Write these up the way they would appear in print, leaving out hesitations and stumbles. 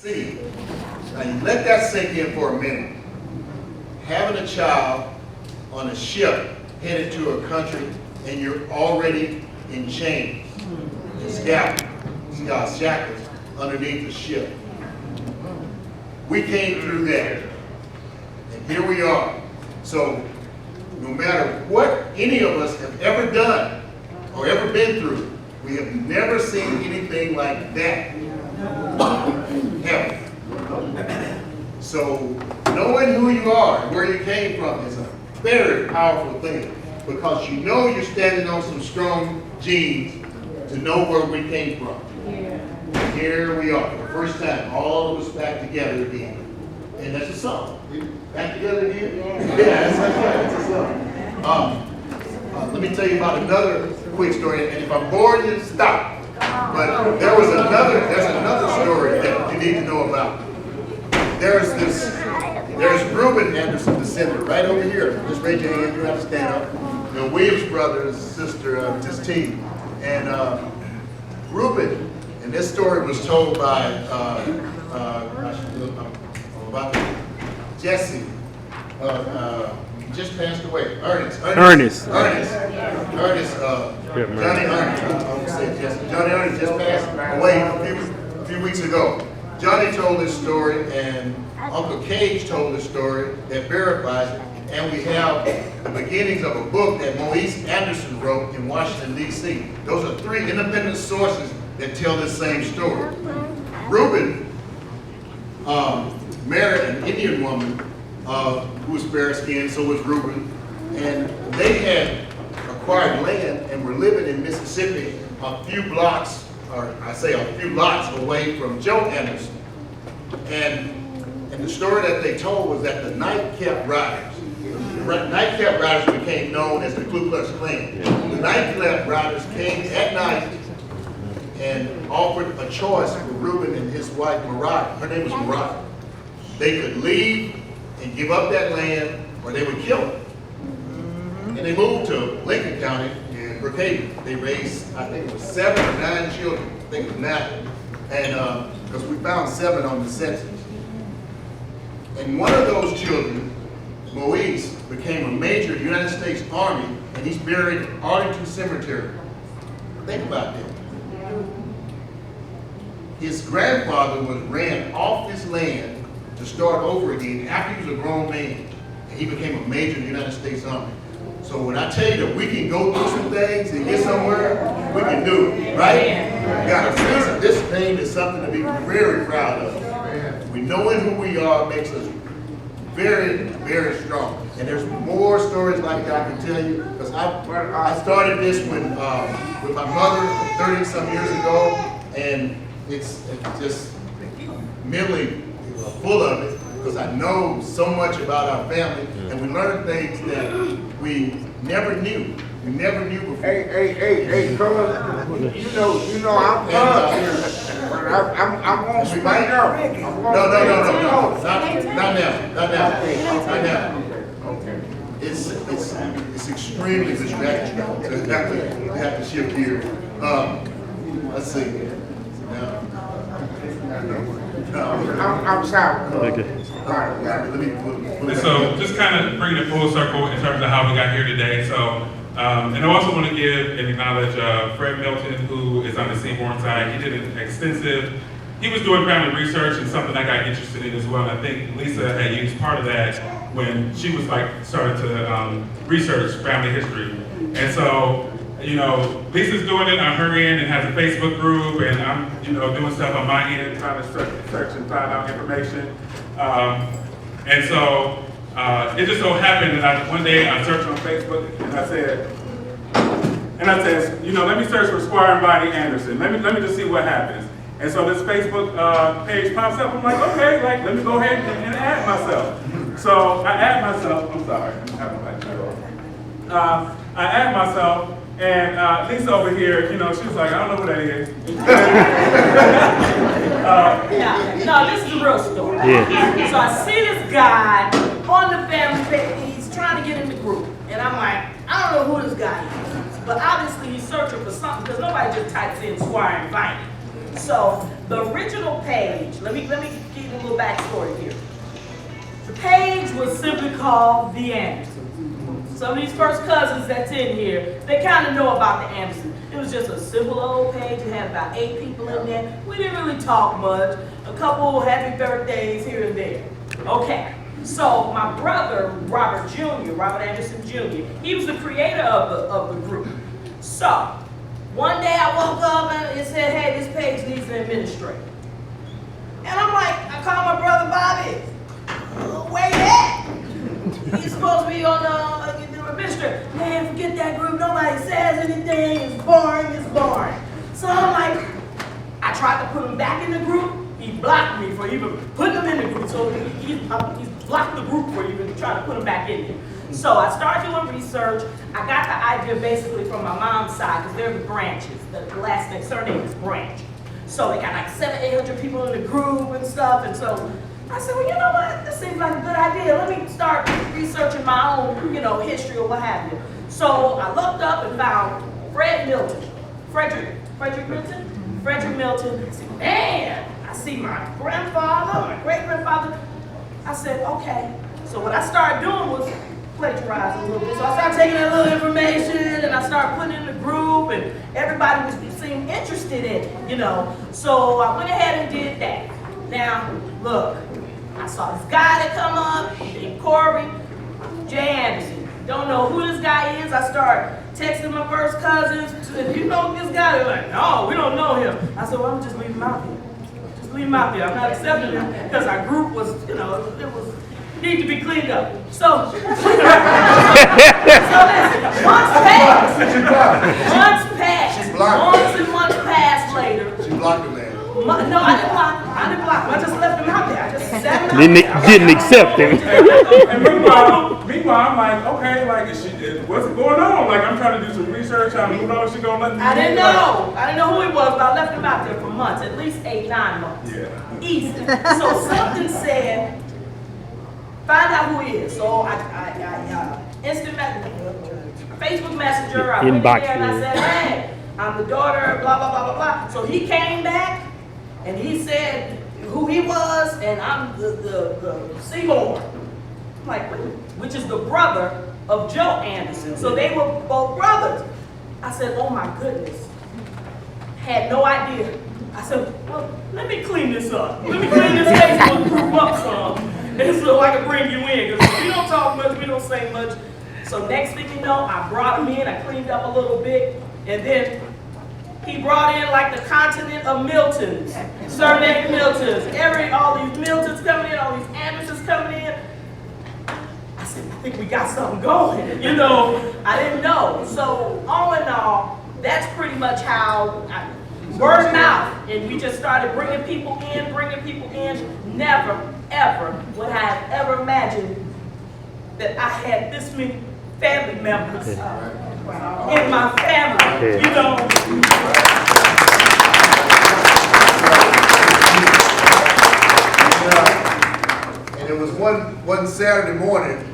See, now you let that sink in for a minute. Having a child on a ship headed to a country and you're already in chains, shackles underneath the ship. We came through that, and here we are. So no matter what any of us have ever done or ever been through, we have never seen anything like that ever. So knowing who you are and where you came from is a very powerful thing, because you know you're standing on some strong genes to know where we came from. And here we are, for the first time, all of us back together again. And that's a song. Back together again? Yeah, that's a song. Let me tell you about another quick story, and if I'm bored, you stop. But there's another story that you need to know about. There's Reuben Anderson, descendant, right over here. Just raise your hand, you have to stand up. The Williams brothers, sister, his team. And Reuben, and this story was told by about Jesse, just passed away. Ernest. Johnny Ernest just passed away a few weeks ago. Johnny told this story, and Uncle Cage told this story that verifies it. And we have the beginnings of a book that Maurice Anderson wrote in Washington, D.C. Those are three independent sources that tell this same story. Reuben married an Indian woman who was fair-skinned, so was Reuben. And they had acquired land and were living in Mississippi a few blocks, or I say a few lots away from Joe Anderson. And the story that they told was that the nightcap riders became known as the Ku Klux Klan. The nightcap riders came at night and offered a choice for Reuben and his wife Mariah. Her name was Mariah. They could leave and give up that land, or they would kill them. And they moved to Lincoln County in Brookhaven. They raised, I think it was 7 or 9 children. I think it was 9. And because we found 7 on the census. And one of those children, Maurice, became a major United States Army, and he's buried in Arlington Cemetery. Think about that. His grandfather was ran off his land to start over again after he was a grown man, and he became a major in the United States Army. So when I tell you that we can go through some things and get somewhere, we can do it, right? This thing is something to be very proud of. We knowing who we are makes us very, very strong. And there's more stories like that I can tell you, because I started this with my mother 30-some years ago, and it's just mentally full of it, because I know so much about our family, and we learn things that we never knew. We never knew before. Hey, fellas, you know, I'm gonna speak up. No. Not now. Okay. It's extremely distracting to have to shift gears. Let's see. I'm sorry. Okay. So just kind of bringing it full circle in terms of how we got here today. So, and I also want to give and acknowledge Fred Milton, who is on the Seaborn side. He did an extensive, he was doing family research, and something I got interested in as well. And I think Lisa had used part of that when she was started to research family history. And so, Lisa's doing it on her end and has a Facebook group, and I'm, doing stuff on my end, trying to search and find out information. And so it just so happened that one day I searched on Facebook, and I said, let me search for Squire and Viney Anderson. Let me just see what happens. And so this Facebook page pops up. I'm like, okay, let me go ahead and add myself. So I add myself. I'm sorry, I'm having my I add myself. And Lisa over here, she was like, I don't know who that is. No, this is a real story. Yeah. So I see this guy on the family page. He's trying to get in the group. And I'm like, I don't know who this guy is. But obviously he's searching for something, because nobody just types in Squire and Viney. So the original page, let me give you a little backstory here. The page was simply called The Andersons. Some of these first cousins that's in here, they kind of know about the Andersons. It was just a simple old page. It had about 8 people in there. We didn't really talk much. A couple happy birthdays here and there. Okay, so my brother, Robert Anderson Jr., he was the creator of the group. So, one day I woke up and it said, hey, this page needs an administrator. And I'm like, I called my brother Bobby. Where you at? He's supposed to be on the administrator. Man, forget that group. Nobody says anything. It's boring. So I'm like, I tried to put him back in the group. He blocked me for even putting him in the group. So he's blocked the group for even trying to put him back in there. So I started doing research. I got the idea basically from my mom's side, because they're the branches. The last name, surname is Branch. So they got like 700-800 people in the group and stuff. And so I said, well, you know what? This seems like a good idea. Let me start researching my own, history or what have you. So I looked up and found Frederick Milton. I said, man, I see my grandfather, my great-grandfather. I said, okay. So what I started doing was plagiarizing a little bit. So I started taking that little information and I started putting it in the group, and everybody seemed interested in it, So I went ahead and did that. Now, look, I saw this guy that come up, named Corey J. Anderson. Don't know who this guy is. I started texting my first cousins. You know this guy? They're like, no, we don't know him. I said, well, I'm just leave him out here. I'm not accepting him because our group was, it was need to be cleaned up. So listen, months passed later. She blocked the man. No, I didn't block him. I just left him out there. I just sat him out Didn't accept him. And meanwhile, I'm like, okay, like, what's going on? Like, I'm trying to do some research on who knows she gonna let me. I didn't know who he was, but I left him out there for months, at least 8-9 months. Yeah. Easy. So something said, find out who he is. So I Facebook Messenger, I went in there and I said, hey, I'm the daughter, blah, blah, blah, blah, blah. So he came back and he said who he was, and I'm the Seymour. I'm like, which is the brother of Joe Anderson. So they were both brothers. I said, oh my goodness. Had no idea. I said, well, let me clean this up. Let me clean this Facebook group up some. And so I can bring you in. Because we don't talk much, we don't say much. So next thing you know, I brought him in, I cleaned up a little bit, and then he brought in like the continent of Miltons, surname Miltons, all these Miltons coming in, all these Andersons coming in. I said, I think we got something going, I didn't know. So all in all, that's pretty much how word of mouth, and we just started bringing people in. Never, ever would I have ever imagined that I had this many family members in my family, And it was one Saturday morning,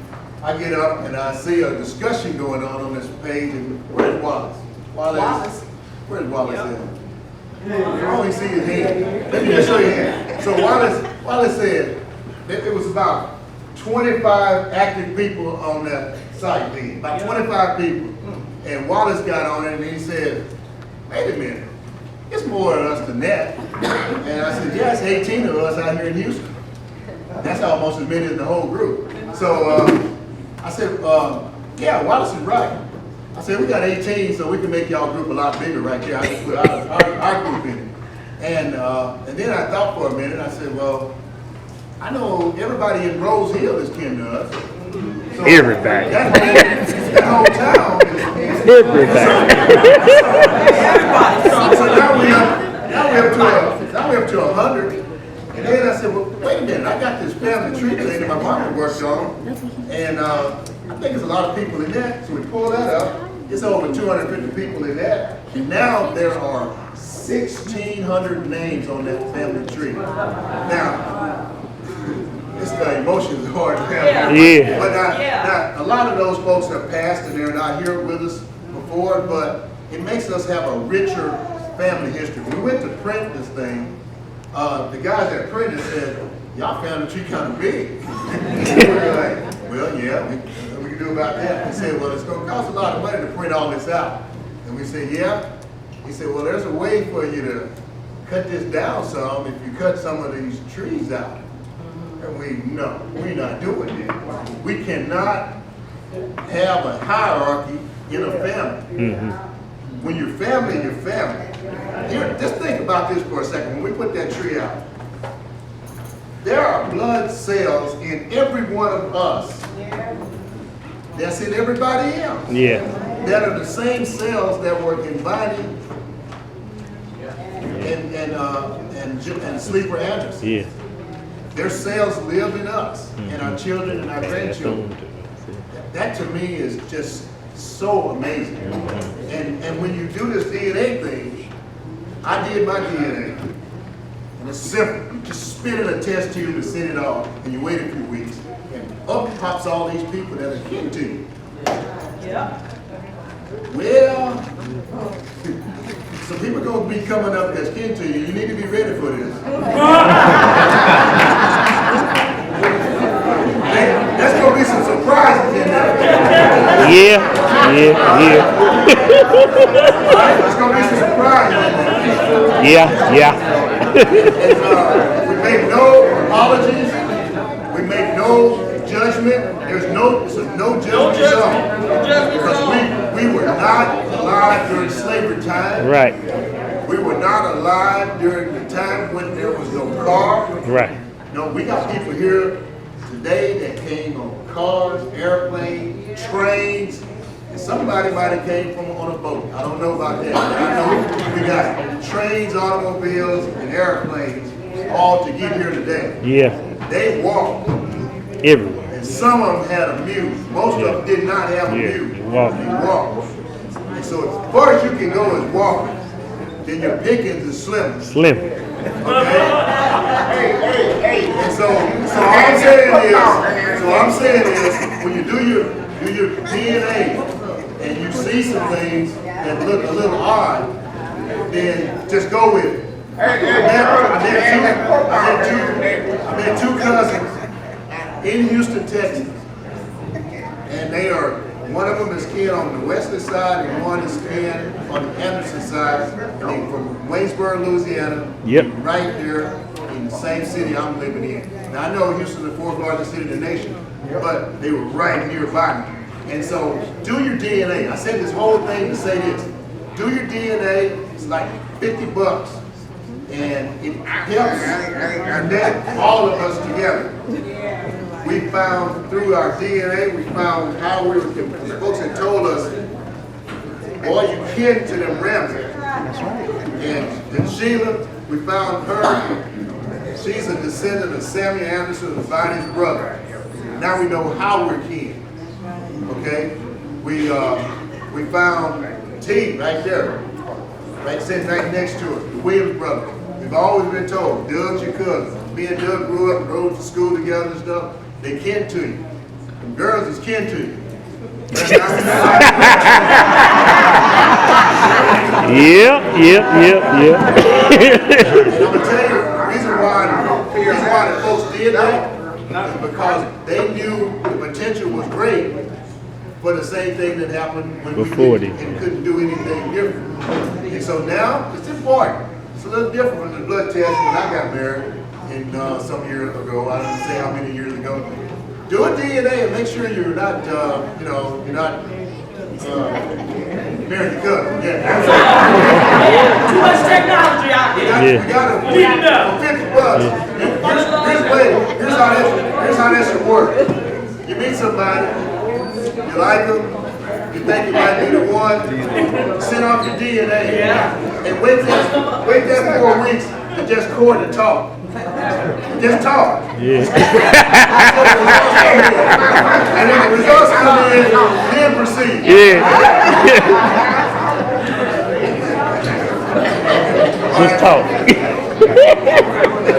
I get up and I see a discussion going on this page, and where's Wallace? Where's Wallace at? I only see his hand. Let me just show you his hand. So Wallace said that it was about 25 active people on that site then, about 25 people. And Wallace got on it and he said, wait a minute, it's more of us than that. And I said, yeah, it's 18 of us out here in Houston. That's almost as many as the whole group. So I said, yeah, Wallace is right. I said, we got 18, so we can make y'all group a lot bigger right there. I just put our group in it. And then I thought for a minute, I said, well, I know everybody in Rose Hill is kin to us. So Everybody. That whole town is Everybody. So now we're up to 100. And then I said, well, wait a minute, I got this family tree thing that my mama worked on. And I think there's a lot of people in that. So we pull that up. It's over 250 people in that. And now there are 1,600 names on that family tree. Now, the emotions are hard to handle. Yeah. But now, a lot of those folks have passed and they're not here with us before, but it makes us have a richer family history. We went to print this thing. The guys that printed said, y'all family tree kind of big. We were like, well, yeah, what we can do about that? He said, well, it's going to cost a lot of money to print all this out. And we said, yeah. He said, well, there's a way for you to cut this down some if you cut some of these trees out. And we're not doing that. We cannot have a hierarchy in a family. Mm-hmm. When you're family, you're family. Here, just think about this for a second. When we put that tree out, there are blood cells in every one of us. That's in everybody else. Yeah. That are the same cells that were in Viney and Sleeper Anderson. Yeah. Their cells live in us and our children and our grandchildren. That to me is just so amazing. And when you do this DNA thing, I did my DNA. And it's simple. You just spit in a test tube and send it off, and you wait a few weeks. And up pops all these people that are kin to you. Yeah. Well, some people gonna be coming up that's kin to you. You need to be ready for this. There's gonna be some surprises in there. Yeah. There's gonna be some surprises in there. Yeah. We make no apologies. We make no judgment. There's no judgment zone. Because we were not alive during slavery time. Right. We were not alive during the time when there was no car. Right. No, we got people here today that came on cars, airplanes, trains, and somebody might have came from on a boat. I don't know about that. But I know we got trains, automobiles, and airplanes all to get here today. Yeah. They walked, Everywhere. and some of them had a mule. Most of them did not have a mule. They walked. They walked. And so as far as you can go is walking, then your pickings is slim. Slim. Okay? And so all I'm saying is, when you do your DNA and you see some things that look a little odd, then just go with it. I met two cousins in Houston, Texas, and one of them is kin on the western side and one is kin on the Anderson side, and they from Waynesboro, Louisiana. Yep. Right there in the same city I'm living in. Now I know Houston is the fourth largest city in the nation, but they were right nearby me. And so do your DNA. I said this whole thing to say this. Do your DNA, it's like $50. And it helps connect all of us together. We found through our DNA, we found how the folks had told us, boy, you kin to them Ramsey. And Sheila, we found her. She's a descendant of Samuel Anderson, the Viney's brother. Now we know how we're kin. Okay? We found T right there, right sitting right next to us, the Williams brothers. We've always been told, Doug's your cousin. Me and Doug grew up and rode to school together and stuff. They kin to you. And girls is kin to you. Yeah. And I'm gonna tell you, the reason why the folks did that is because they knew the potential was great for the same thing that happened when Before we didn't, and couldn't do anything different. And so now it's important. It's a little different from the blood test when I got married some years ago. I don't say how many years ago. Do a DNA and make sure you're not, you're not married to cousin. Yeah. Too much technology out there. We got to for $50. Here's how that should work. You meet somebody, you like them, you think you might be the one, send off your DNA, and wait that 4 weeks and just court and talk. Just talk. Yeah. And when the results come in, then proceed. Yeah. Just talk.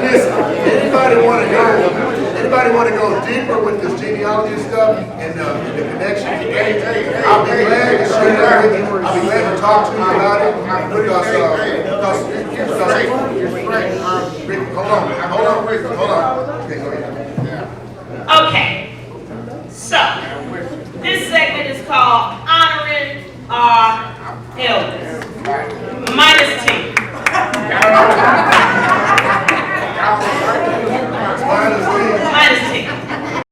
Listen, anybody want to go anybody want to go deeper with this genealogy stuff and the connection, I'll be glad to share that with you. I'll be glad to talk to you about it because Rick, hold on, Rick, hold on. Okay, go ahead. Okay, so this segment is called Honoring Our Elders. -T.